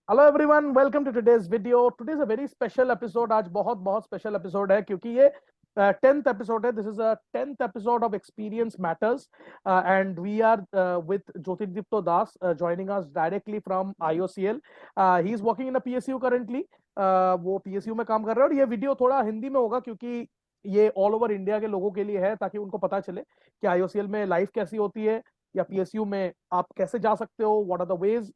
Hello everyone, welcome to today's video. Today is a very special episode. आज बहुत बहुत special episode है क्योंकि ये 10th एपिसोड है। This is a 10th episode of experience matters and we are with Jyotirdipto Das joining us directly from IOCL. He is working in a PSU currently. वो PSU में काम कर रहा है और ये वीडियो थोड़ा हिंदी में होगा क्योंकि ये ऑल ओवर इंडिया के लोगों के लिए है, ताकि उनको पता चले कि IOCL में लाइफ कैसी होती है या PSU में आप कैसे जा सकते हो, what are the ways,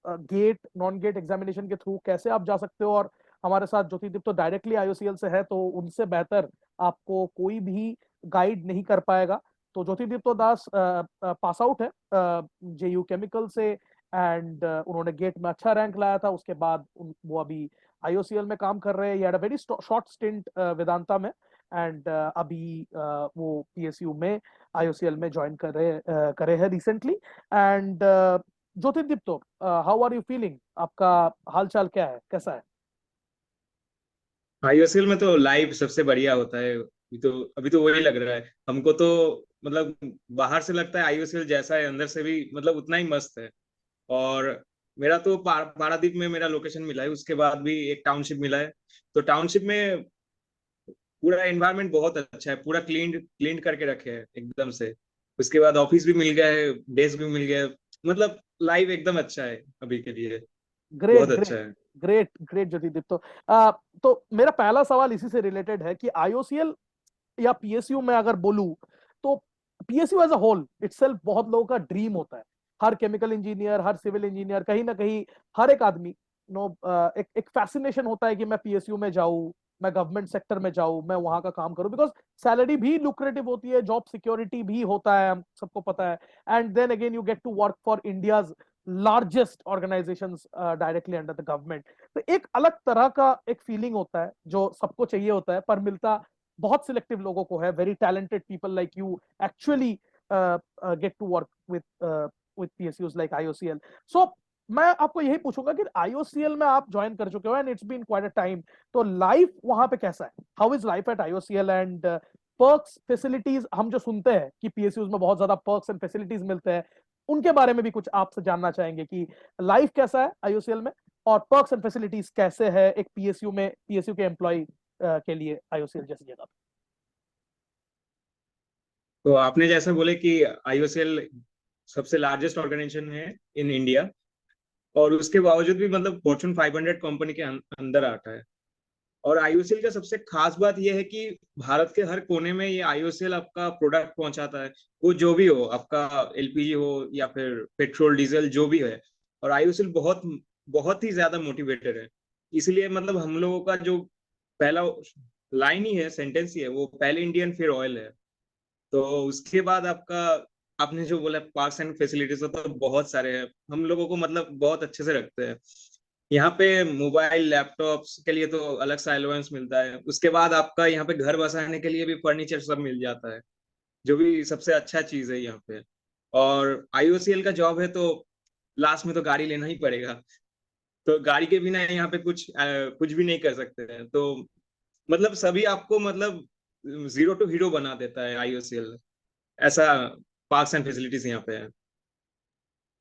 GATE non GATE examination के थ्रू कैसे आप जा सकते हो। और हमारे साथ ज्योतिदीप तो डायरेक्टली IOCL से है, तो उनसे बेहतर आपको कोई भी गाइड नहीं कर पाएगा। तो ज्योतिदीप तो दास पास आउट है JU केमिकल से, एंड उन्होंने गेट में अच्छा रैंक लाया था। उसके बाद वो अभी IOCL में काम कर रहे हैं। वेरी शॉर्ट स्टिंट वेदांता में, एंड अभी वो PSU में IOCL में ज्वाइन करे हैं recently. And Jyotirdipto, how are you feeling? आपका हालचाल क्या है, कैसा है? आईओएसएल में तो लाइव सबसे बढ़िया होता है। अभी तो वही लग रहा है हमको तो। मतलब बाहर से लगता है आईओएसएल जैसा है, अंदर से भी मतलब उतना ही मस्त है। और मेरा तो पारादीप में मेरा लोकेशन मिला है, उसके बाद भी एक टाउनशिप मिला है। तो टाउनशिप में पूरा एनवायरनमेंट बहुत अच्छा है, पूरा क्लीन क्लीन करके रखे हैं एकदम से। उसके बाद ऑफिस भी मिल गया है, डेस्क भी मिल गया है। मतलब लाइव एकदम अच्छा है अभी के लिए। ग्रेट बहुत अच्छा ग्रेट है। Great great Jyotirdipto. तो मेरा पहला सवाल इसी से रिलेटेड है कि IOCL या PSU में अगर बोलूं तो PSU as a whole itself बहुत लोगों का ड्रीम होता है। हर केमिकल इंजीनियर, हर सिविल इंजीनियर, कहीं ना कहीं हर एक आदमी एक फैसिनेशन होता है कि मैं PSU में जाऊं, मैं गवर्नमेंट सेक्टर में जाऊं, मैं वहां का काम करूं, बिकॉज सैलरी भी लुक्रेटिव होती है, जॉब सिक्योरिटी भी होता है, हम सबको पता है। And then again you get to work for India's largest organisations directly under the government. तो एक अलग तरह का एक फीलिंग होता है जो सबको चाहिए होता है, पर मिलता बहुत सिलेक्टिव लोगों को है। Very talented people like you actually get to work with PSUs like IOCL। So मैं आपको यही पूछूंगा कि IOCL में आप ज्वाइन कर चुके हो and it's been quite a time, तो लाइफ वहां पे कैसा है? How is life at IOCL and perks facilities? हम जो सुनते हैं कि PSUs में बहुत ज्यादा पर्क्स एंड फैसिलिटीज मिलते हैं, उनके बारे में भी कुछ आपसे जानना चाहेंगे कि लाइफ कैसा है IOCL में और पर्क्स एंड फैसिलिटीज कैसे है एक PSU में, PSU के एम्प्लॉय के लिए IOCL जैसी जगह पे। तो आपने जैसा बोले कि आईओएसएल सबसे लार्जेस्ट ऑर्गेनाइजेशन है इन इंडिया, और उसके बावजूद भी मतलब फॉर्चून 500 कंपनी के अंदर आता है। और आईओसीएल का सबसे खास बात यह है कि भारत के हर कोने में ये आईओसीएल आपका प्रोडक्ट पहुंचाता है। वो जो भी हो, आपका एलपीजी हो या फिर पेट्रोल डीजल जो भी है। और आईओसीएल बहुत बहुत ही ज्यादा मोटिवेटेड है। इसलिए मतलब हम लोगों का जो पहला लाइन ही है, सेंटेंस ही है, वो पहले इंडियन फिर ऑयल है। तो उसके बाद आपका आपने जो बोला पार्क्स एंड फैसिलिटीज, तो बहुत सारे हैं। हम लोगों को मतलब बहुत अच्छे से रखते हैं। यहाँ पे मोबाइल लैपटॉप्स के लिए तो अलग सा अलाउंस मिलता है। उसके बाद आपका यहाँ पे घर बसाने के लिए भी फर्नीचर सब मिल जाता है, जो भी सबसे अच्छा चीज है यहाँ पे। और आईओसीएल का जॉब है तो लास्ट में तो गाड़ी लेना ही पड़ेगा। तो गाड़ी के बिना यहाँ पे कुछ भी नहीं कर सकते हैं। तो मतलब सभी आपको मतलब जीरो टू हीरो बना देता है आईओसीएल। ऐसा पार्क्स एंड फैसिलिटीज यहाँ पे है।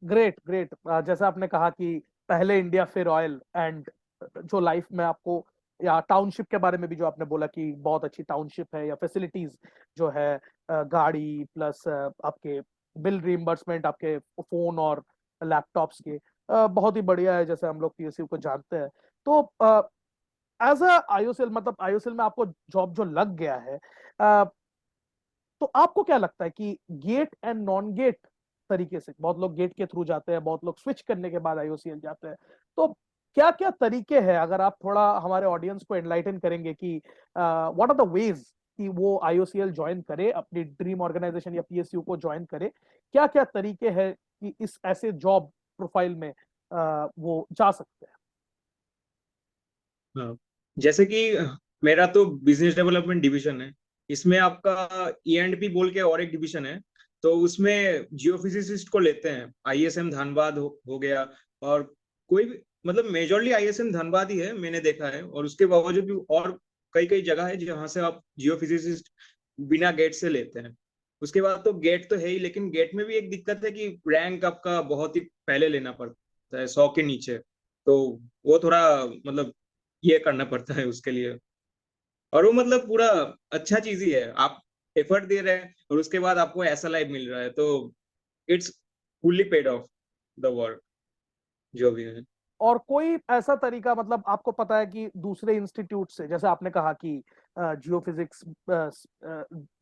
Great great. जैसा आपने कहा कि पहले इंडिया फिर ऑयल, एंड जो लाइफ में आपको, या टाउनशिप के बारे में भी जो आपने बोला कि बहुत अच्छी टाउनशिप है, या फैसिलिटीज जो है, गाड़ी प्लस आपके बिल रिइंबर्समेंट, आपके फोन और लैपटॉप्स के, बहुत ही बढ़िया है जैसे हम लोग PSU को जानते हैं। तो एज अ IOCL, मतलब IOCL में आपको जॉब जो लग गया है, तो आपको क्या लगता है कि गेट एंड नॉन गेट तरीके से, बहुत लोग गेट के थ्रू जाते हैं, बहुत लोग स्विच करने के बाद IOCL जाते हैं, तो क्या क्या तरीके हैं? अगर आप थोड़ा हमारे ऑडियंस को एनलाइटन करेंगे कि व्हाट आर द वेज कि वो IOCL ज्वाइन करे, अपनी ड्रीम ऑर्गेनाइजेशन या PSU को ज्वाइन करे, क्या क्या तरीके हैं कि इस ऐसे जॉब प्रोफाइल में वो जा सकते हैं? हाँ, जैसे कि मेरा तो बिजनेस डेवलपमेंट डिवीजन है। इसमें आपका E&P बोल के और एक डिवीजन है। तो उसमें जियोफिजिसिस्ट को लेते हैं, ISM धनबाद हो गया। और कोई भी मतलब मेजरली ISM धनबाद ही है मैंने देखा है। और उसके बावजूद भी और कई कई जगह है जहाँ से आप जियोफिजिसिस्ट बिना गेट से लेते हैं। उसके बाद तो गेट तो है ही, लेकिन गेट में भी एक दिक्कत है कि रैंक आपका बहुत ही पहले लेना पड़ता है, 100 के नीचे। तो वो थोड़ा मतलब ये करना पड़ता है उसके लिए। और वो मतलब पूरा अच्छा चीज ही है, आप एफर्ट दे रहे हैं और उसके बाद आपको ऐसा लाइफ मिल रहा है, तो it's fully paid of the work जो भी है। और कोई ऐसा तरीका, मतलब आपको पता है कि दूसरे इंस्टीट्यूट से, जैसे आपने कहा कि जियोफिजिक्स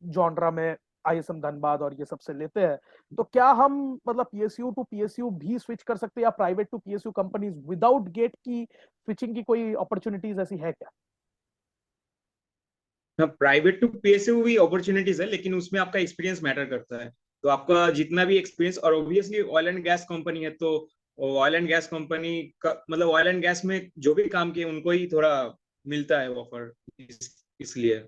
जॉनरा में आईएसएम धनबाद और ये सबसे लेते हैं, तो क्या हम मतलब पीएसयू टू पीएसयू भी स्विच कर सकते हैं, या private to PSU companies without GATE की स्विचिंग की कोई अपॉर्चुनिटीज ऐसी है क्या? हाँ, प्राइवेट टू पीएसयू भी अपॉर्चुनिटीज है, लेकिन उसमें आपका एक्सपीरियंस मैटर करता है। तो आपका जितना भी एक्सपीरियंस, और obviously oil and gas company है, तो ऑयल एंड गैस कंपनी का मतलब ऑयल एंड गैस में जो भी काम किए उनको ही थोड़ा मिलता है ऑफर, इसलिए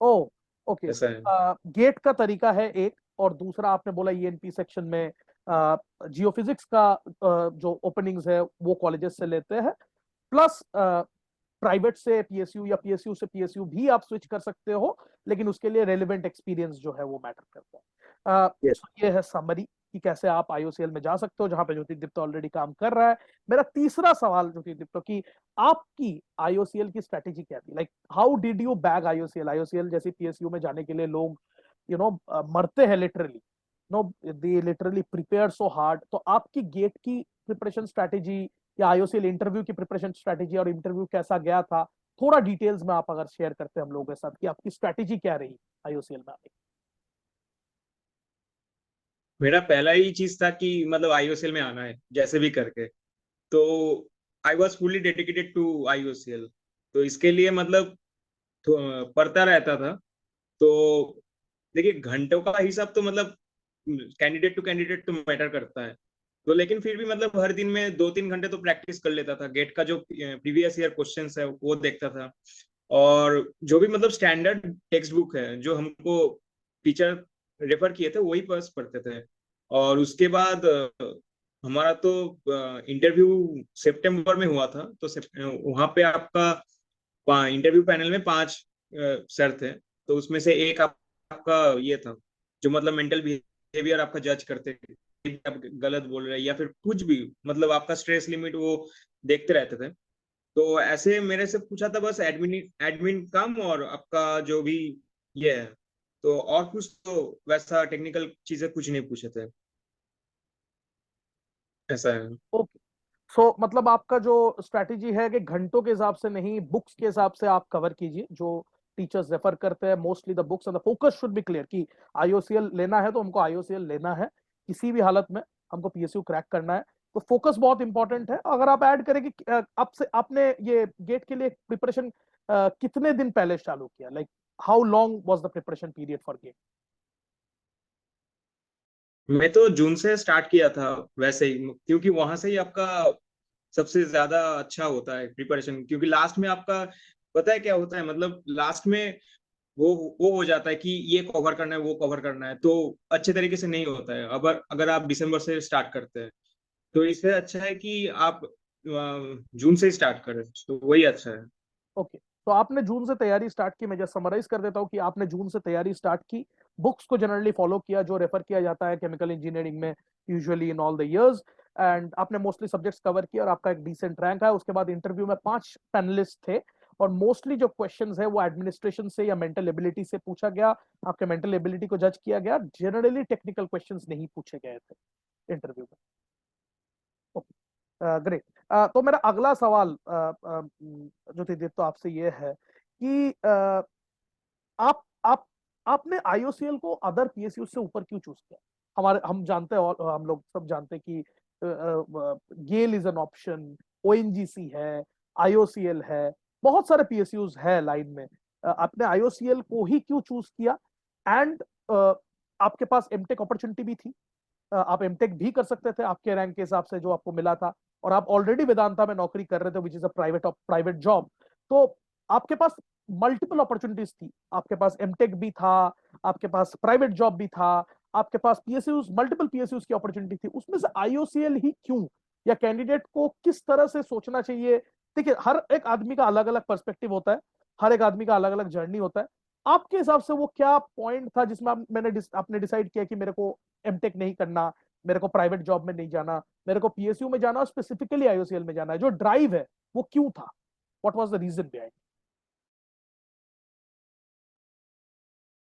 ओ, ओके। ऐसा है। गेट का तरीका है एक, और दूसरा आपने बोला ईएनपी सेक्शन में जियोफिजिक्स का जो ओपनिंग्स है वो कॉलेजेस से लेते हैं, प्लस प्राइवेट से पीएसयू या पीएसयू से पीएसयू भी आप स्विच कर सकते हो, लेकिन उसके लिए रेलिवेंट एक्सपीरियंस जो है वो मैटर करता है। Yes. ये है समरी कि कैसे आप आईओसीएल में जा सकते हो, जहां पे ज्योतिदीप्त ऑलरेडी काम कर रहा है। मेरा तीसरा सवाल ज्योतिदीप्त की, आपकी आईओसीएल की स्ट्रेटेजी क्या थी? Like how did you bag IOCL? IOCL जैसे पीएसयू में जाने के लिए लोग मरते हैं literally, no they literally prepare so hard. तो आपकी गेट की प्रिपरेशन स्ट्रेटेजी या आईओसीएल इंटरव्यू की प्रिपरेशन स्ट्रेटेजी और इंटरव्यू कैसा गया था, थोड़ा डिटेल्स में आप अगर शेयर करते हैं हम लोगों के साथ कि आपकी स्ट्रेटेजी क्या रही आईओसीएल में आने की। मेरा पहला ही चीज था कि मतलब आईओसीएल में आना है जैसे भी करके। तो I was fully dedicated to IOCL. तो इसके लिए मतलब पढ़ता रहता था। तो देखिए, घंटों का हिसाब तो मतलब कैंडिडेट टू कैंडिडेट तो मैटर करता है। तो लेकिन फिर भी मतलब हर दिन में 2-3 घंटे तो प्रैक्टिस कर लेता था, गेट का जो प्रीवियस ईयर क्वेश्चंस है वो देखता था। और जो भी मतलब स्टैंडर्ड टेक्स्ट बुक है जो हमको टीचर रेफर किए थे वही बस पढ़ते थे। और उसके बाद हमारा तो इंटरव्यू सितंबर में हुआ था। तो वहां पे आपका इंटरव्यू पैनल में 5 सर थे। तो उसमें से एक आपका ये था जो मतलब मेंटल बिहेवियर आपका जज करते थे कि आप गलत बोल रहे हैं या फिर कुछ भी, मतलब आपका स्ट्रेस लिमिट वो देखते रहते थे। तो ऐसे मेरे से पूछा था बस एडमिन एडमिन काम और आपका जो भी ये है। तो और कुछ तो वैसा टेक्निकल चीजें कुछ नहीं पूछे थे, ऐसा है। ओके, सो मतलब आपका जो स्ट्रैटेजी है कि घंटों के हिसाब से नहीं, बुक्स के हिसाब से आप कवर कीजिए जो टीचर्स रेफर करते हैं, mostly the books, and the focus should be clear कि आईओसीएल लेना है तो हमको आईओसीएल लेना है, किसी भी हालत में हमको पीएसयू क्रैक करना है। तो फोकस बहुत इंपॉर्टेंट है। अगर आप ऐड करें कि आपसे आपने ये गेट के लिए प्रिपरेशन कितने दिन पहले चालू किया, like how long was the preparation period for GATE? मैं तो जून से स्टार्ट किया था वैसे ही, क्योंकि वहां से ही आपका सबसे ज्यादा अच्छा होता है प्रिपरेशन। क्योंकि लास्ट में आपका पता है क्या होता है, मतलब लास्ट में वो वो हो जाता है कि ये कवर करना है वो कवर करना है, तो अच्छे तरीके से नहीं होता है। अगर अगर आप दिसंबर से स्टार्ट करते हैं तो इससे अच्छा है कि आप जून से स्टार्ट करें, तो वही अच्छा है। ओके, तो आपने जून से तैयारी स्टार्ट की। मैं जस्ट समराइज कर देता हूँ कि आपने जून से तैयारी स्टार्ट की, बुक्स को जनरली फॉलो किया जो रेफर किया जाता है केमिकल इंजीनियरिंग में usually in all the years, and आपने मोस्टली सब्जेक्ट्स कवर किया और आपका एक डिसेंट रैंक है। उसके बाद इंटरव्यू में 5 पैनलिस्ट थे, और मोस्टली जो क्वेश्चंस है वो एडमिनिस्ट्रेशन से या मेंटल एबिलिटी से पूछा गया। आपके मेंटल एबिलिटी को जज किया गया, जनरली टेक्निकल क्वेश्चंस नहीं पूछे गए थे इंटरव्यू में। ग्रेट। तो मेरा अगला सवाल ज्योतिदीप्त तो आपसे ये है कि आप आप आपने आईओसीएल को अदर पीएसयू से ऊपर क्यों चूज किया? हमारे हम जानते हैं, और हम लोग सब जानते हैं कि गेल इज एन ऑप्शन, ओएनजीसी है, आईओसीएल है, बहुत सारे पीएसयूज है लाइन में। आपने आईओसीएल को ही क्यों चूज किया? एंड आपके पास एमटेक अपॉर्चुनिटी भी थी, आप एमटेक भी कर सकते थे आपके रैंक के हिसाब से जो आपको मिला था, और आप ऑलरेडी वेदांता में नौकरी कर रहे थे which is a private job. तो आपके पास मल्टीपल अपॉर्चुनिटीज थी, आपके पास एमटेक भी था, आपके पास प्राइवेट जॉब भी था, आपके पास पीएसयूज, मल्टीपल पीएसयूज की अपॉर्चुनिटी थी, उसमें से आईओसीएल ही क्यों? या कैंडिडेट को किस तरह से सोचना चाहिए? देखिए, हर एक आदमी का अलग अलग पर्सपेक्टिव होता है, हर एक आदमी का अलग अलग जर्नी होता है। आपके हिसाब से वो क्या पॉइंट था जिसमें आपने डिसाइड किया कि मेरे को एमटेक नहीं करना, मेरे को प्राइवेट जॉब में नहीं जाना, मेरे को पीएसयू में जाना और स्पेसिफिकली आईओसीएल में जाना है, जो ड्राइव है वो क्यों था? What was the reason behind?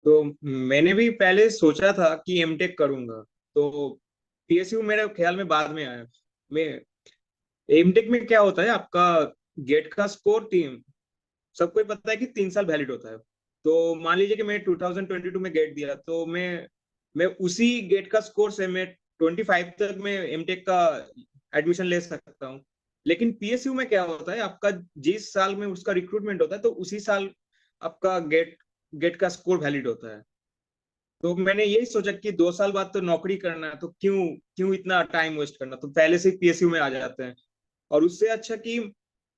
तो मैंने भी पहले सोचा था कि एमटेक करूंगा, तो पीएसयू मेरे ख्याल में बाद में आया। मैं एमटेक में क्या होता है, आपका गेट का स्कोर तीन, सबको ही पता है कि 3 साल वैलिड होता है। तो मान लीजिए कि मैं 2022 में गेट दिया, तो मैं उसी गेट का स्कोर से मैं 25 तक मैं एमटेक का एडमिशन ले सकता हूँ। लेकिन पीएसयू में क्या होता है, आपका जिस साल में उसका रिक्रूटमेंट होता है तो उसी साल आपका गेट गेट का स्कोर वैलिड होता है। तो मैंने यही सोचा कि 2 साल बाद तो नौकरी करना है, तो क्यों क्यों इतना टाइम वेस्ट करना, तो पहले से पीएसयू में आ जाते हैं। और उससे अच्छा कि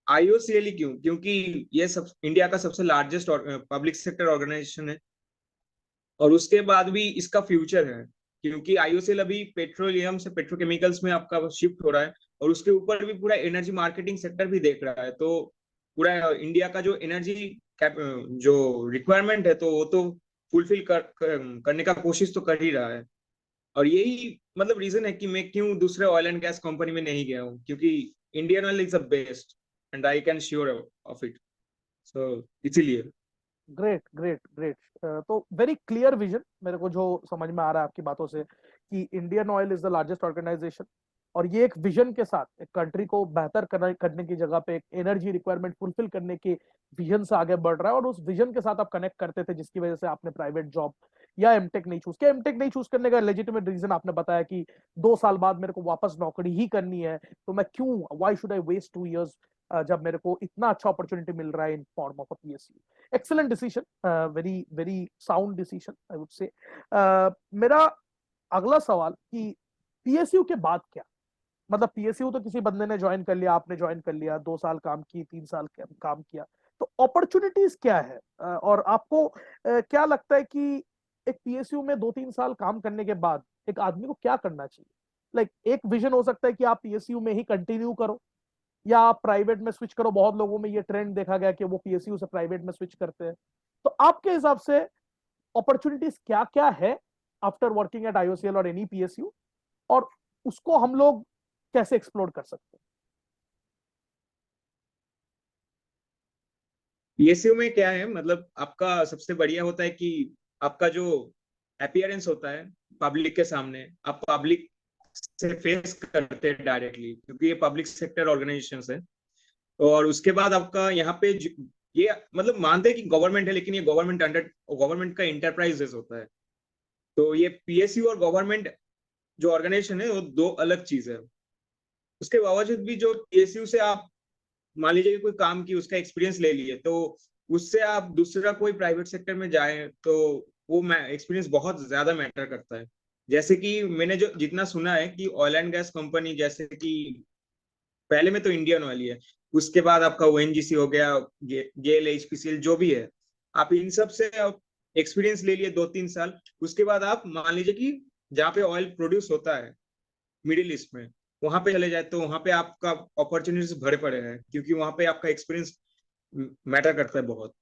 आईओसीएल ही क्यों, क्योंकि ये सब इंडिया का सबसे लार्जेस्ट पब्लिक सेक्टर ऑर्गेनाइजेशन है, और उसके बाद भी इसका फ्यूचर है, क्योंकि आईओसीएल अभी पेट्रोलियम से पेट्रोकेमिकल्स में आपका शिफ्ट हो रहा है, और उसके ऊपर भी पूरा एनर्जी मार्केटिंग सेक्टर भी देख रहा है। तो पूरा इंडिया का जो एनर्जी जो रिक्वायरमेंट है, तो वो तो फुलफिल करने का कोशिश तो कर ही रहा है। और यही मतलब रीजन है कि मैं क्यों दूसरे ऑयल एंड गैस कंपनी में नहीं गया हूँ, क्योंकि Indian Oil is the best and I can sure of it, so इसीलिए। Great great great. तो वेरी क्लियर विजन मेरे को जो समझ में आ रहा है आपकी बातों से, कि Indian Oil is the largest organization, और ये एक विजन के साथ एक कंट्री को बेहतर करने की जगह पे एक एनर्जी रिक्वायरमेंट फुलफिल करने के विजन से आगे बढ़ रहा है, और उस विजन के साथ आप कनेक्ट करते थे, जिसकी वजह से आपने प्राइवेट जॉब या एमटेक नहीं चूज किया। एमटेक नहीं चूज करने का लेजिटिमेट रीजन आपने बताया कि 2 साल बाद मेरे को वापस नौकरी ही करनी है, तो मैं क्यों, why should I waste 2 years जब मेरे को इतना अच्छा अपॉर्चुनिटी मिल रहा है in form of a PSU. Excellent decision, very very sound decision I would say. मेरा अगला सवाल कि पीएसयू के बाद क्या? मतलब पीएसयू तो किसी बंदे ने ज्वाइन कर लिया, आपने ज्वाइन कर लिया, 2 साल काम की, 3 साल काम किया, तो अपॉर्चुनिटीज क्या है? और आपको क्या लगता है कि एक पीएसयू में 2-3 साल काम करने के बाद एक आदमी को क्या करना चाहिए? लाइक एक विजन हो सकता है कि आप पीएसयू में ही कंटिन्यू करो, या आप प्राइवेट में स्विच करो। बहुत लोगों में ये ट्रेंड देखा गया कि वो पीएसयू से प्राइवेट में स्विच करते हैं। तो आपके हिसाब से अपॉर्चुनिटीज क्या क्या है आफ्टर वर्किंग एट आईओसीएल और एनी पीएसयू, और उसको हम लोग कैसे एक्सप्लोर कर सकते हैं? पीएसयू में क्या है, मतलब आपका सबसे बढ़िया होता है कि आपका जो अपियरेंस होता है पब्लिक के सामने, आप पब्लिक से फेस करते हैं डायरेक्टली, क्योंकि ये पब्लिक सेक्टर ऑर्गेनाइजेशन है। और उसके बाद आपका यहाँ पे ये मतलब मानते हैं कि गवर्नमेंट है, लेकिन ये गवर्नमेंट अंडर गवर्नमेंट का इंटरप्राइजेस होता है। तो ये पीएसयू और गवर्नमेंट जो ऑर्गेनाइजेशन है वो दो अलग चीज है। उसके बावजूद भी जो पीएसयू से आप मान लीजिए कि कोई काम की उसका एक्सपीरियंस ले लिए, तो उससे आप दूसरा कोई प्राइवेट सेक्टर में जाए तो वो एक्सपीरियंस बहुत ज्यादा मैटर करता है। जैसे कि मैंने जो जितना सुना है कि ऑयल एंड गैस कंपनी, जैसे कि पहले में तो इंडियन ऑयल ही है, उसके बाद आपका ओएनजीसी हो गया, गेल, एचपीसीएल, जो भी है, आप इन सब से एक्सपीरियंस ले लिए 2-3 साल। उसके बाद आप मान लीजिए कि जहाँ पे ऑयल प्रोड्यूस होता है मिडिल ईस्ट में, वहां पे चले जाए, तो वहां पे आपका अपॉर्चुनिटीज भरे पड़े हैं, क्योंकि वहां पे आपका एक्सपीरियंस मैटर करता है बहुत।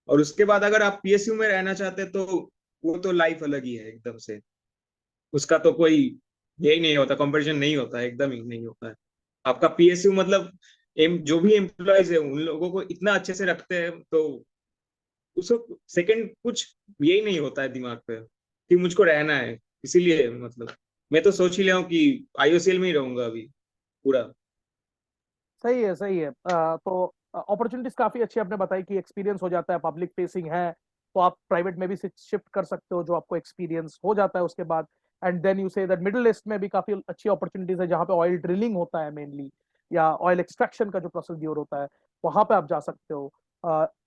और उसके बाद अगर आप पीएसयू में रहना चाहते हैं, तो वो तो लाइफ अलग ही है एकदम से, उसका तो कोई यही नहीं होता, कंपैरिजन नहीं होता है, एकदम ही नहीं होता है। आपका पीएसयू मतलब जो भी एम्प्लॉयज है उन लोगों को इतना अच्छे से रखते हैं, तो उसको सेकंड कुछ यही नहीं होता है दिमाग पे कि मुझको रहना है। इसीलिए मतलब मैं तो सोच ही लिया हूँ कि आईओसीएल में ही रहूंगा अभी पूरा। सही है, सही है। तो अपॉर्चुनिटीज काफी अच्छी आपने बताई कि एक्सपीरियंस हो जाता है, पब्लिक फेसिंग है, तो आप प्राइवेट में भी शिफ्ट कर सकते हो, जो आपको एक्सपीरियंस हो जाता है उसके बाद। And then you say that Middle East में भी काफी अच्छी अपॉर्चुनिटीज है, जहां पे ऑयल ड्रिलिंग होता है मेनली, या ऑयल एक्सट्रैक्शन का जो प्रोसीड्योर होता है, वहां पे आप जा सकते हो।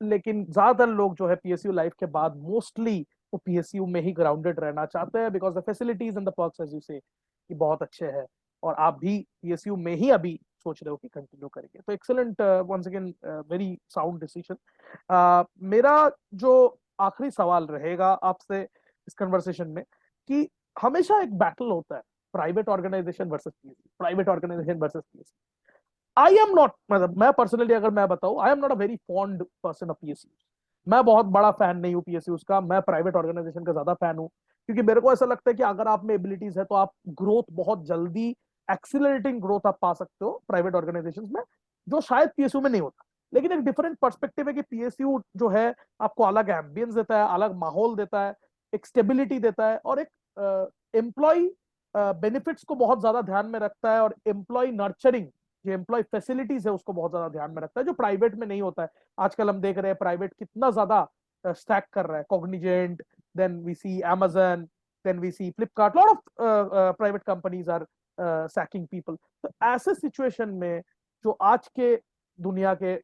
लेकिन ज्यादातर लोग जो है पीएसयू लाइफ के बाद मोस्टली वो पीएसयू में ही ग्राउंडेड रहना चाहते हैं, because the facilities and the perks as you say कि बहुत अच्छे हैं, और आप भी पीएसयू में ही अभी सोच रहे हो कि कंटिन्यू करेंगे। तो excellent, once again very sound decision. मेरा जो आखिरी सवाल रहेगा आपसे इस कन्वर्सेशन में, कि हमेशा एक बैटल होता है private organization versus PSU, private organization versus PSU. I am not, मतलब मैं पर्सनली अगर मैं बताऊं, I am not a very fond person of PSU. मैं बहुत बड़ा फैन नहीं हूँ पीएसयू का, मैं प्राइवेट ऑर्गेनाइजेशन का ज्यादा फैन हूँ। क्योंकि मेरे को ऐसा लगता है कि अगर आप में एबिलिटीज है तो आप ग्रोथ बहुत जल्दी, एक्सीलरेटिंग ग्रोथ आप पा सकते हो प्राइवेट ऑर्गेनाइजेशंस में, जो शायद पीएसयू में नहीं होता। लेकिन एक डिफरेंट पर्सपेक्टिव है कि पीएसयू जो है आपको अलग एम्बियंस देता है, अलग माहौल देता है, एक स्टेबिलिटी देता है, और एक एम्प्लॉय बेनिफिट्स को बहुत ज्यादा ध्यान में रखता है, और एम्प्लॉय नर्चरिंग, जो एम्प्लॉय फैसिलिटीज है उसको बहुत ज्यादा ध्यान में रखता है, जो प्राइवेट में नहीं होता है। आजकल हम देख रहे हैं प्राइवेट कितना ज्यादा स्टैक कर रहा है, Cognizant, then we see Amazon, then we see Flipkart, lot of private companies are sacking people। तो ऐसे सिचुएशन में जो आज के दुनिया के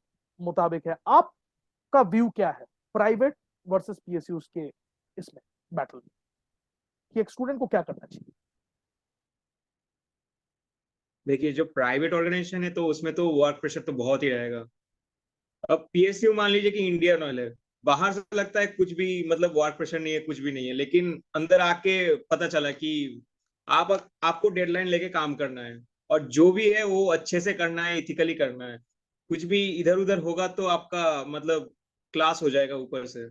मुताबिक है, आपका व्यू क्या है प्राइवेट वर्सेस पीएसयूज के इसमें बैटल में, कि एक स्टूडेंट को क्या करना चाहिए? देखिए, जो प्राइवेट ऑर्गेनाइजेशन है तो उसमें तो वर्क प्रेशर तो बहुत ही रहेगा। अब पीएसयू मान लीजिए कि इंडियन ऑयल है, बाहर से लगता है कुछ भी मतलब वर्क प्रेशर नहीं है, कुछ भी नहीं है, लेकिन अंदर आके पता चला कि आप आपको डेडलाइन लेके काम करना है, और जो भी है वो अच्छे से करना है, इथिकली करना है। कुछ भी इधर उधर होगा तो आपका मतलब क्लास हो जाएगा ऊपर से।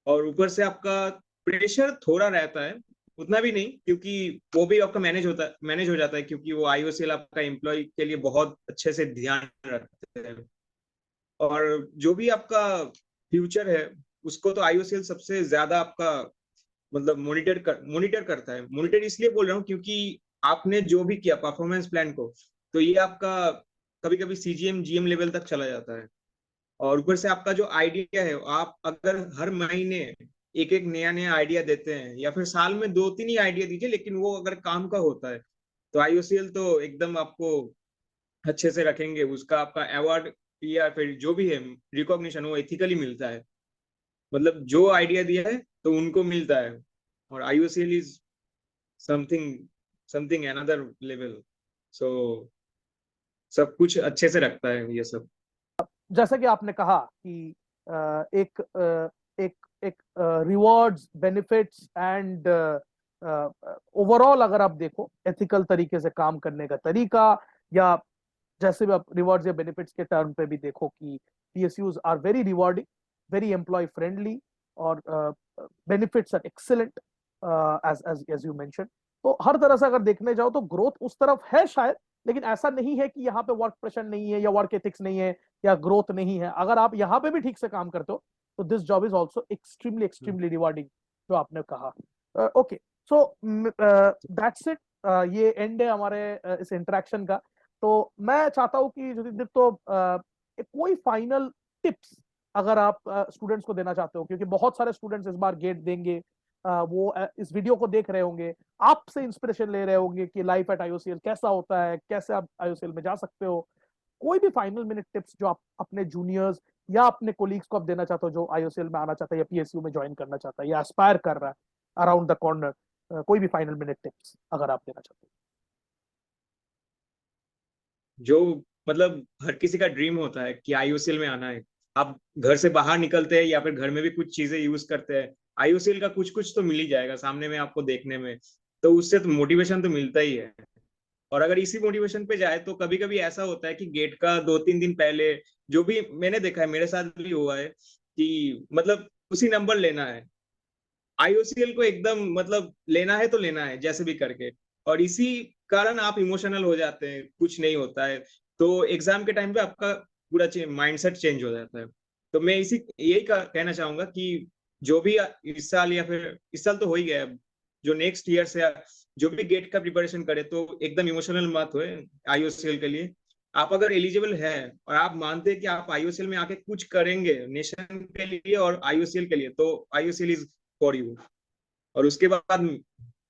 और ऊपर से आपका प्रेशर थोड़ा रहता है, उतना भी नहीं, क्योंकि वो भी आपका मैनेज हो जाता है, क्योंकि वो आईओसीएल आपका एम्प्लॉय के लिए बहुत अच्छे से ध्यान रखते हैं। और जो भी आपका फ्यूचर है उसको तो आईओसीएल सबसे ज्यादा आपका मतलब मॉनिटर करता है। मॉनिटर इसलिए बोल रहा हूँ क्योंकि आपने जो भी किया परफॉर्मेंस प्लान को, तो ये आपका कभी कभी सीजीएम जीएम लेवल तक चला जाता है। और ऊपर से आपका जो आइडिया है, आप अगर हर महीने एक एक नया नया आइडिया देते हैं, या फिर साल में दो तीन ही आइडिया दीजिए, लेकिन वो अगर काम का होता है, तो आईओसीएल तो एकदम आपको अच्छे से रखेंगे। उसका आपका अवार्ड या फिर जो भी है रिकॉग्निशन, वो एथिकली मिलता है। मतलब जो आइडिया दिया है तो उनको मिलता है। और IOCL is something something another level. So सब कुछ अच्छे से रखता है ये सब। जैसा कि आपने कहा कि एक एक रिवॉर्ड्स, बेनिफिट्स एंड ओवरऑल अगर आप देखो एथिकल तरीके से काम करने का तरीका, या जैसे भी आप रिवॉर्ड्स या बेनिफिट्स के टर्म पे भी देखो कि PSUs are very rewarding, very employ friendly, और benefits are excellent as you mention. तो हर तरह से अगर देखने जाओ तो ग्रोथ उस तरफ है शायद, लेकिन ऐसा नहीं है कि यहाँ पे वर्क प्रेशर नहीं है, या वर्क एथिक्स नहीं है, या ग्रोथ नहीं है। अगर आप यहाँ पे भी ठीक से काम करते हो तो this job is also extremely extremely rewarding, जो आपने कहा। Okay, so that's it. ये एंड है हमारे इस इंटरेक्शन का। तो मैं चाहता हूँ कि ज्योतिर्दिप, तो कोई फाइनल टिप्स अगर आप स्टूडेंट्स को देना चाहते हो, क्योंकि बहुत सारे स्टूडेंट्स इस बार गेट देंगे, वो इस वीडियो को देख रहे होंगे, आपसे इंस्पिरेशन ले रहे होंगे कि लाइफ एट आईओसीएल कैसा होता है, कैसे आप आईओसीएल में जा सकते हो। कोई भी फाइनल मिनट टिप्स जो आप अपने जूनियर्स या अपने कोलीग्स को आप देना चाहते हो, जो आईओसीएल में आना चाहता है या पीएसयू में ज्वाइन करना चाहता है या एस्पायर कर रहा है अराउंड द कॉर्नर, कोई भी फाइनल मिनट टिप्स अगर आप देना चाहते जो मतलब हर किसी का ड्रीम होता है कि आईओसीएल में आना है। आप घर से बाहर निकलते हैं या फिर घर में भी कुछ चीजें यूज करते हैं, आईओसीएल का कुछ कुछ तो मिल ही जाएगा सामने में आपको देखने में। तो उससे तो मोटिवेशन तो मिलता ही है। और अगर इसी मोटिवेशन पे जाए तो कभी कभी ऐसा होता है कि गेट का दो तीन दिन पहले, जो भी मैंने देखा है, मेरे साथ भी हुआ है कि मतलब उसी नंबर लेना है, आईओसीएल को एकदम मतलब लेना है तो लेना है जैसे भी करके। और इसी कारण आप इमोशनल हो जाते हैं, कुछ नहीं होता है, तो एग्जाम के टाइम पे आपका पूरा माइंडसेट चेंज हो जाता है। तो मैं इसी यही कहना चाहूंगा कि जो भी इस साल या फिर इस साल तो हो ही गया है, जो नेक्स्ट ईयर से जो भी गेट का प्रिपरेशन करे तो एकदम इमोशनल मत होए आईओसीएल के लिए। आप अगर एलिजिबल है और आप मानते हैं कि आप आईओसीएल में आके कुछ करेंगे नेशन के लिए और आईओसीएल के लिए, तो आईओसीएल इज फॉर यू। और उसके बाद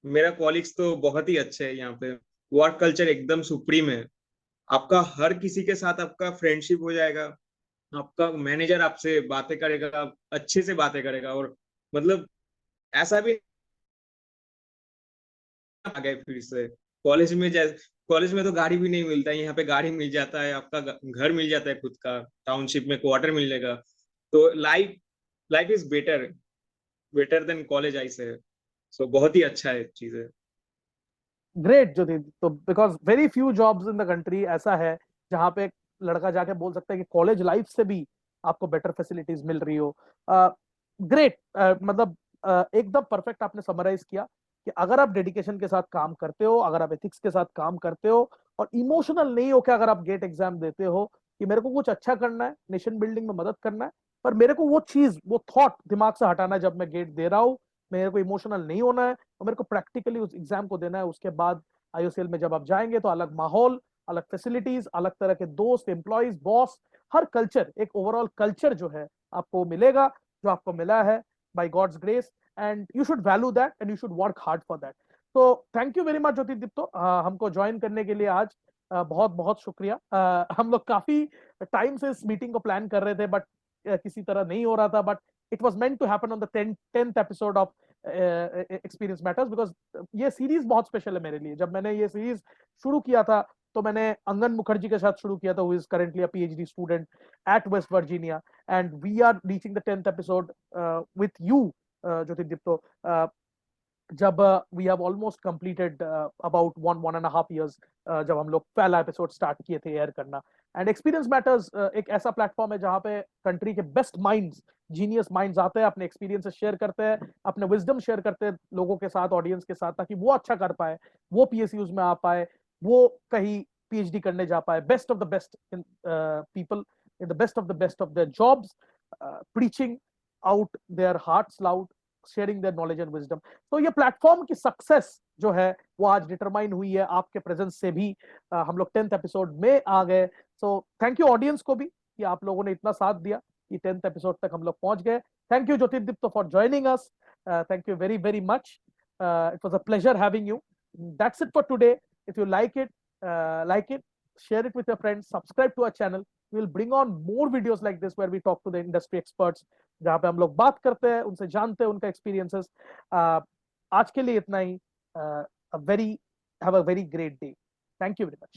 मेरा कॉलिग्स तो बहुत ही अच्छे है यहाँ पे। वर्क कल्चर एकदम सुप्रीम है। आपका हर किसी के साथ आपका फ्रेंडशिप हो जाएगा। आपका मैनेजर आपसे बातें करेगा, अच्छे से बातें करेगा। और मतलब ऐसा भी आ गए फिर से कॉलेज में, जैसे कॉलेज में तो गाड़ी भी नहीं मिलता है, यहाँ पे गाड़ी मिल जाता है, आपका घर मिल जाता है खुद का, टाउनशिप में क्वार्टर मिलेगा। तो life life is better better than college आई से। सो बहुत ही अच्छा है चीजें। हो? ग्रेट ज्योति। तो because very few jobs in the country ऐसा है जहाँ पे एक लड़का जाके बोल सकता है कि कॉलेज लाइफ से भी आपको बेटर फैसिलिटीज मिल रही हो। ग्रेट, मतलब एकदम परफेक्ट आपने समराइज किया कि अगर आप डेडिकेशन के साथ काम करते हो, अगर आप एथिक्स के साथ काम करते हो और इमोशनल नहीं हो, कि अगर आप गेट एग्जाम देते हो कि मेरे को कुछ अच्छा करना है, नेशन बिल्डिंग में मदद करना है, पर मेरे को वो चीज, वो थॉट दिमाग से हटाना है जब मैं गेट दे रहा हूँ, मेरे को इमोशनल नहीं होना है और मेरे को प्रैक्टिकली उस एग्जाम को देना है। उसके बाद आईओसीएल में जब आप जाएंगे तो अलग माहौल, अलग फैसिलिटीज, अलग तरह के दोस्त, एम्प्लॉयज, बॉस, हर कल्चर, एक ओवरऑल कल्चर जो है आपको मिलेगा, जो आपको मिला है by God's grace, and you should value that and you should work hard for that. तो thank you very much Jyotideepto, हमको ज्वाइन करने के लिए आज। बहुत बहुत शुक्रिया। हम लोग काफी टाइम से इस मीटिंग को प्लान कर रहे थे, बट किसी तरह नहीं हो रहा था, but it was meant to happen on the 10th episode of experience Matters, because ये सीरीज बहुत स्पेशल है मेरे लिए। जब मैंने ये सीरीज शुरू किया था तो मैंने अंगन मुखर्जी के साथ शुरू किया था, who is currently a PhD student at West Virginia, and we are reaching the 10th episode with you Jyotidipto, जब we have almost completed about 1.5 years, जब हम लोग पहला एपिसोड स्टार्ट किए थे एयर करना। एंड एक्सपीरियंस मैटर्स एक ऐसा प्लेटफॉर्म है जहां पे कंट्री के बेस्ट माइंड्स, जीनियस माइंड्स आते हैं, अपने एक्सपीरियंसेस शेयर करते हैं, अपने विजडम शेयर करते हैं लोगों के साथ, ऑडियंस के साथ, ताकि वो अच्छा कर पाए, वो पीएसयूज में आ पाए, वो कहीं पीएचडी करने जा पाए, best of the best in people, in the best of their jobs, preaching out there hearts loud, sharing their knowledge and wisdom. तो ये प्लेटफॉर्म की सक्सेस जो है वो आज डिटरमाइन हुई है आपके प्रेजेंस से भी। हम लोग 10th एपिसोड में आ गए। सो थैंक यू ऑडियंस को भी कि आप लोगों ने इतना साथ दिया कि 10th एपिसोड तक हम लोग पहुंच गए। Thank you Jyotidipto for joining us, thank you very very much, it was a pleasure having you. That's it for today. If you like it, share it with your friends, subscribe to our channel. We will bring on more videos like this where we talk to the industry experts, जहाँ पे हम लोग बात करते हैं, उनसे जानते हैं उनका एक्सपीरियंसेस। आज के लिए इतना ही। Very have a very great day. Thank you very much.